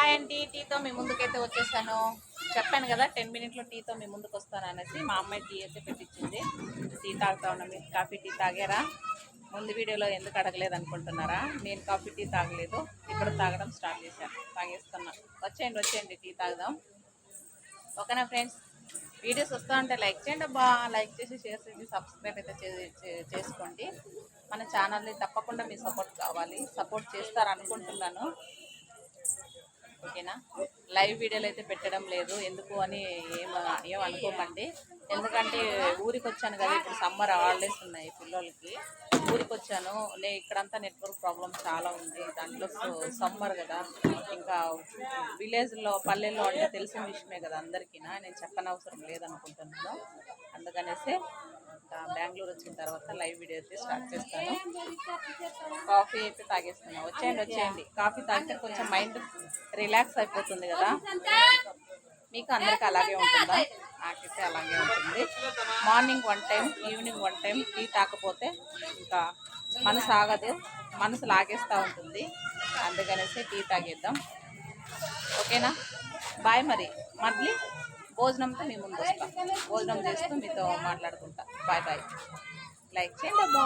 Hi అండి, టీతో మీ ముందుకైతే వచ్చేసాను. చెప్పాను కదా 10 మినిట్లో టీతో మీ ముందుకు వస్తాను అనేసి. మా అమ్మాయి టీ అయితే పెట్టించింది. టీ తాగుతా ఉన్నాం. మీరు కాఫీ టీ తాగారా? ముందు వీడియోలో ఎందుకు అడగలేదు అనుకుంటున్నారా? నేను కాఫీ టీ తాగలేదు, ఇప్పుడు తాగడం స్టార్ట్ చేశాను. తాగేస్తున్నా. వచ్చేయండి టీ తాగుదాం. ఓకేనా ఫ్రెండ్స్? వీడియోస్ వస్తూ ఉంటే లైక్ చేయండి అబ్బా. లైక్ చేసి షేర్ చేసి సబ్స్క్రైబ్ అయితే చేసుకోండి. మన ఛానల్ని తప్పకుండా మీ సపోర్ట్ కావాలి. సపోర్ట్ చేస్తారనుకుంటున్నాను. ఓకేనా? లైవ్ వీడియోలు అయితే పెట్టడం లేదు, ఎందుకు అని ఏమనుకోకండి. ఎందుకంటే ఊరికి వచ్చాను కదా, ఇప్పుడు సమ్మర్ హాలిడేస్ ఉన్నాయి పిల్లలకి. ఊరికి వచ్చాను. ఇక్కడంతా నెట్వర్క్ ప్రాబ్లం చాలా ఉంది. దాంట్లో సమ్మర్ కదా, ఇంకా విలేజ్లో పల్లెల్లో అంటే తెలిసిన విషయమే కదా అందరికీ. నేను చెప్పనవసరం లేదనుకుంటున్నాను. అందుకనేసి ఇంకా బెంగళూరు వచ్చిన తర్వాత లైవ్ వీడియో అయితే స్టార్ట్ చేస్తాను. కాఫీ అయితే తాగేస్తున్నాను. వచ్చేయండి. కాఫీ తాగితే కొంచెం మైండ్ రిలాక్స్ అయిపోతుంది కదా. మీకు అందరికీ అలాగే ఉంటుందా? నాకైతే అలాగే ఉంటుంది. Morning 1 time, evening 1 time tea తాకపోతే ఇంకా మనసు ఆగదు, మనసు లాగేస్తూ ఉంటుంది. అందుకనేసి టీ తాగేద్దాం. ఓకేనా? బాయ్. మళ్ళీ భోజనంతో మీ ముందు వస్తాం. భోజనం చేస్తూ మీతో మాట్లాడుకుంటా. బాయ్. లైక్ చేయండి అబ్బా.